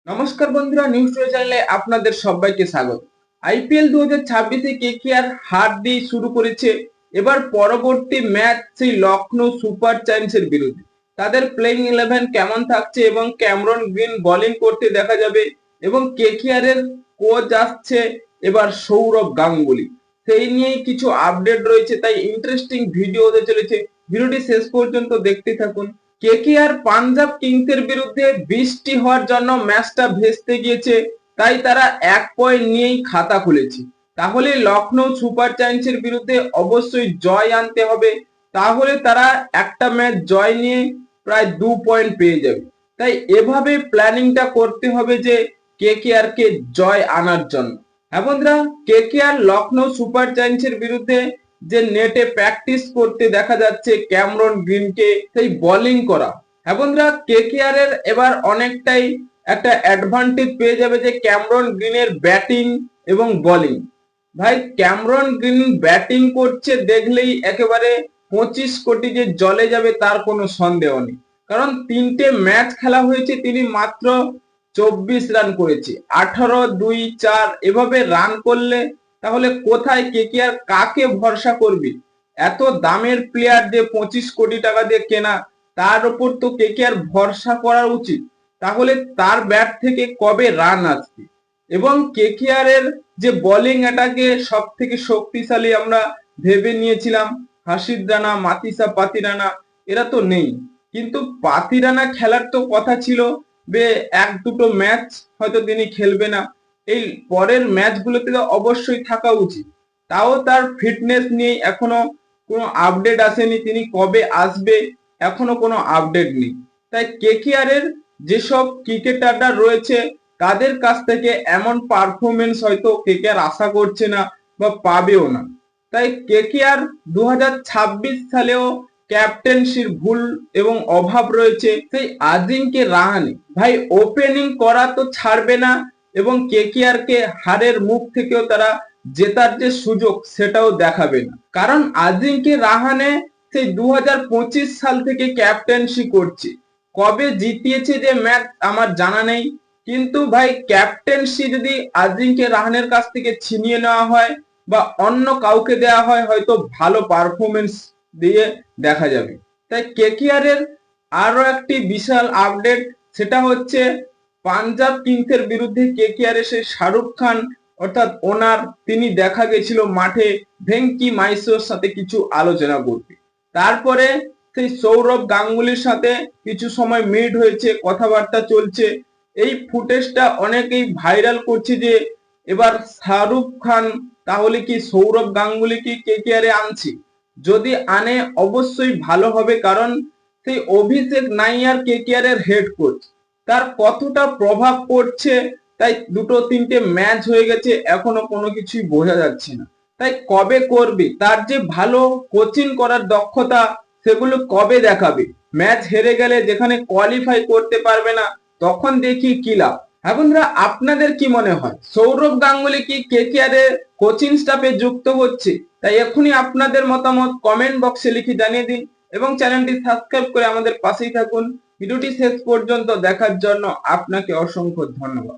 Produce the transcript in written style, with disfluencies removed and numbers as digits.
নমস্কার বন্ধুরা, news today চ্যানেলে আপনাদের সবাইকে স্বাগত। আইপিএল 2026-এ কেকেআর হার দিয়ে শুরু করেছে। এবার পরবর্তী ম্যাচ সেই লখনৌ সুপার জায়ান্টসের বিরুদ্ধে। তাদের প্লেইং 11 কেমন থাকছে এবং ক্যামেরন গ্রিন বোলিং করতে দেখা যাবে এবং কেকেআর এর কোচ আসছে এবার সৌরভ গাঙ্গুলি। সেই নিয়েই কিছু আপডেট রয়েছে, তাই ইন্টারেস্টিং ভিডিও হতে চলেছে। ভিডিওটি শেষ পর্যন্ত দেখতে থাকুন। কেকেআর পাঞ্জাব কিংসের বিরুদ্ধে বৃষ্টি হওয়ার জন্য ম্যাচটা ভেস্তে গিয়েছে, তাই তারা 1 পয়েন্ট নিয়েই খাতা খুলেছে। তাহলে লখনৌ সুপার জায়ান্টসের বিরুদ্ধে অবশ্যই জয় আনতে হবে, তাহলে তারা একটা ম্যাচ জয় নিয়ে প্রায় 2 পয়েন্ট পেয়ে যাবে। তাই এভাবে প্ল্যানিংটা করতে হবে যে কেকেআর কে জয় আনার জন্য। হ্যাঁ বন্ধুরা, কেকেআর লখনৌ সুপার জায়ান্টসের বিরুদ্ধে যে নেটে প্র্যাকটিস করতে দেখা যাচ্ছে ক্যামেরন গ্রিনকে সেই বোলিং করা। হ্যাঁ বন্ধুরা, কেকেআর এর এবার অনেকটাই একটা অ্যাডভান্টেজ পেয়ে যাবে যে ক্যামেরন গ্রিনের ব্যাটিং এবং বোলিং। ভাই ক্যামেরন গ্রিন ব্যাটিং করছে দেখলেই একেবারে 25 কোটি যে জলে যাবে তার কোনো সন্দেহ নেই। কারণ 3টে ম্যাচ খেলা হয়েছে, তিনি মাত্র 24 রান করেছে। 18, 2, 4 এভাবে রান করলে তাহলে কোথায় কেকেআর কাকে ভরসা করবে? এত দামের প্লেয়ার যে 25 কোটি টাকা দিয়ে কেনা, তার উপর তো কেকেআর ভরসা করা উচিত। তাহলে তার ব্যাট থেকে কবে রান আসবে? এবং কেকেআর এর যে বোলিং অ্যাটাকে সব থেকে শক্তিশালী আমরা ভেবে নিয়েছিলাম হাসিদ রানা, মাতিসা পাতিরানা, এরা তো নেই। কিন্তু পাতিরানা খেলার তো কথা ছিল, বে 1-2 ম্যাচ হয়তো তিনি খেলবে না, এই পরের ম্যাচগুলোতে তো অবশ্যই থাকা উচিত। তাও তার ফিটনেস নিয়ে এখনো কোনো আপডেট আসেনি, তিনি কবে আসবে এখনো কোনো আপডেট নেই। তাই কেকেআর এর যেসব ক্রিকেটাররা রয়েছে তাদের কাছ থেকে এমন পারফরমেন্স হয়তো কেকেআর আশা করছে না বা পাবেও না। তাই কেকেআর 2026 সালেও ক্যাপ্টেন্সির ভুল এবং অভাব রয়েছে সেই আজিঙ্কে রাহানে। ভাই ওপেনিং করা তো ছাড়বে না এবং কেকেআর কে হারের মুখ থেকেও তারা জেতার যে সুযোগ সেটাও দেখাবে না। কারণ আজিঙ্কে রাহানে সেই 2025 সাল থেকে ক্যাপ্টেন্সি করছে। কবে জিতিয়েছে যে ম্যাচ আমার জানা নেই, কিন্তু ভাই ক্যাপ্টেন্সি যদি আজিঙ্কে রাহানের কাছ থেকে ছিনিয়ে নেওয়া হয় বা অন্য কাউকে দেওয়া হয়, হয়তো ভালো পারফরমেন্স দিয়ে দেখা যাবে। তাই কেকেআর এর আরো একটি বিশাল আপডেট, সেটা হচ্ছে পাঞ্জাব কিংসের বিরুদ্ধে কেকেআর এর সেই শাহরুখ খান অর্থাৎ ওনার, তিনি দেখা গেছিল মাঠে ভেঙ্কি মাইসোর সাথে কিছু আলোচনা করতে। তারপরে সেই সৌরভ গাঙ্গুলির সাথে কিছু সময় মিট হয়েছে, কথাবার্তা চলছে। এই ফুটেজটা অনেকেই ভাইরাল করছে যে এবার শাহরুখ খান তাহলে কি সৌরভ গাঙ্গুলি কি কেকেআর এ আনছে? যদি আনে অবশ্যই ভালো হবে, কারণ সেই অভিষেক নাইয়ার কেকেআর এর হেড কোচ, তার কতটা প্রভাব পড়ছে। তাই 2-3টে ম্যাচ হয়ে গেছে, এখনো কোনো কিছুই বোঝা যাচ্ছে না। তাই কবে করবে, তার যে ভালো কোচিং করার দক্ষতা সেগুলো কবে দেখাবে? ম্যাচ হেরে গেলে, যেখানে কোয়ালিফাই করতে পারবে না, তখন দেখি কি লাভ। হ্যাঁ বন্ধুরা, আপনাদের কি মনে হয় সৌরভ গাঙ্গুলি কি কেকেআর এর কোচিং স্টাফে যুক্ত হচ্ছে? তাই এখনই আপনাদের মতামত কমেন্ট বক্সে লিখে জানিয়ে দিন এবং চ্যানেলটি সাবস্ক্রাইব করে আমাদের পাশেই থাকুন। ভিডিওটি শেষ পর্যন্ত দেখার জন্য আপনাকে অসংখ্য ধন্যবাদ।